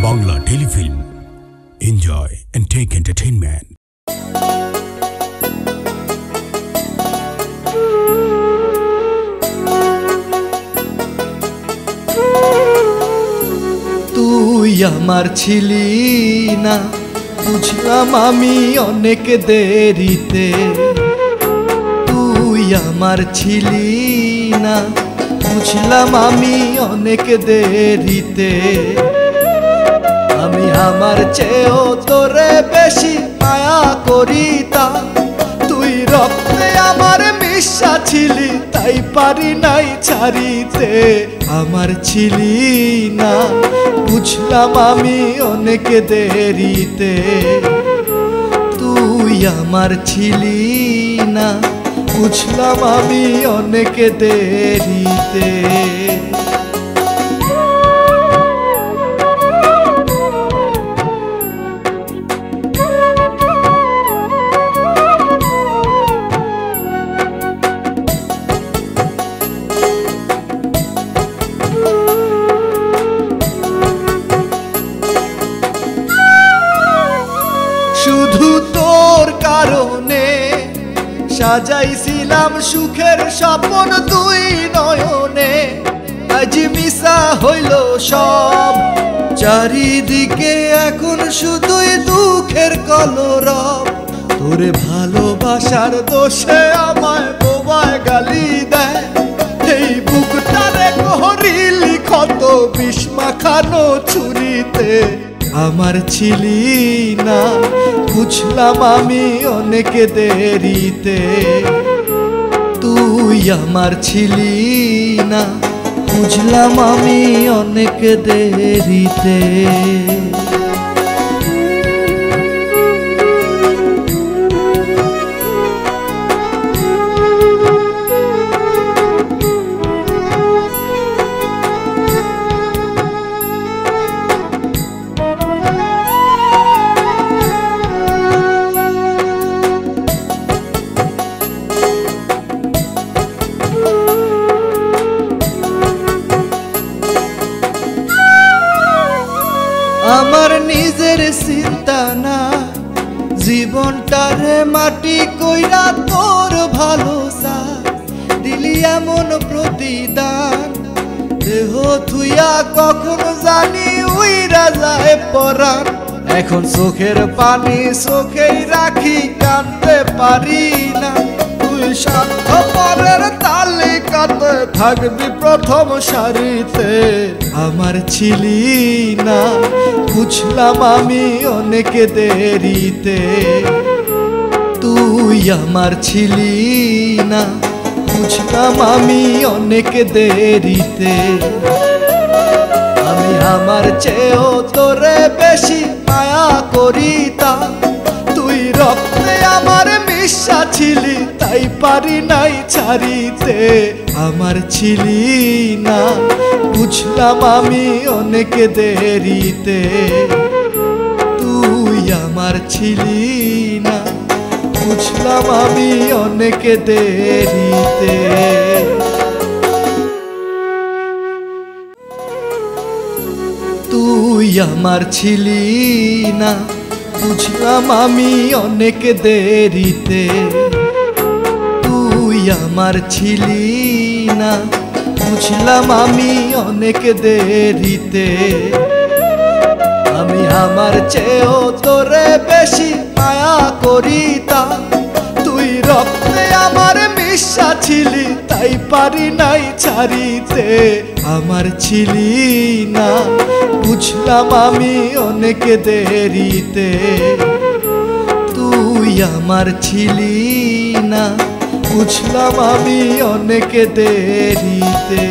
Bangla Telefilm. Enjoy and take entertainment. তুই আমার ছিলি না, বুঝলাম আমি অনেক দেরিতে। তুই আমার ছিলি না, বুঝলাম আমি অনেক দেরিতে। আমি আমার চেয়েও তোরে বেশি মায়া করিতাম। তুই রক্তে আমার মিশা ছিলি, তাই পারি নাই ছাড়িতে। আমার ছিলি না, বুঝলাম আমি অনেক দেরিতে। তুই আমার ছিলি না, বুঝলাম আমি অনেক দেরিতে। শুধু তোর কারণে সাজাইছিলাম সুখের স্বপ্ন দুই নয়নে। আজ মিশা হইল সব, চারিদিকে এখন শুধুই দুঃখের কলরব। তোরে ভালোবাসার দোষে আমায় বোবায় গালি দেয়। এই বুকটারে করিলি ক্ষত বিষ মাখানো ছুরিতে। আমার ছিলি না, বুঝলাম আমি অনেক দেরিতে। তুই আমার ছিলি না, বুঝলাম আমি অনেক দেরিতে। আমার নিজের চিন্তা না, জীবনটারে মাটি কইরা তোর ভালো দিলি এমন প্রতিদান। দেহ থুইয়া কখন জানি উইরা যায় পরাণ। এখন চোখের পানি চোখেই রাখি, কাঁদতে পারি না। তুই স্বার্থপরের তালিকাতে থাকবি প্রথম সারিতে। আমার ছিলি না, বুঝলাম আমি অনেক দেরিতে। তুই আমার ছিলি না, বুঝলাম আমি অনেক দেরিতে। আমি আমার চেয়েও তোরে বেশি মায়া করিতাম। তুই রক্তে আমার মিশা ছিলি, তাই পারি নাই ছাড়িতে। আমার ছিলি না, বুঝলাম আমি অনেক দেরিতে। তুই আমার ছিলি না, বুঝলাম আমি অনেক দেরিতে। তুই আমার ছিলি না, বুঝলাম আমি অনেক দেরিতে। তুই আমার ছিলি না, বুঝলাম আমি অনেক দেরিতে। আমি আমার চেয়েও তোরে বেশি মায়া করিতাম। তুই রক্তে আমার মিশা ছিলি, তাই পারি নাই ছাড়িতে। আমার ছিলি না, বুঝলাম আমি অনেক দেরিতে। তুই আমার ছিলি না, বুঝলাম আমি অনেক দেরিতে।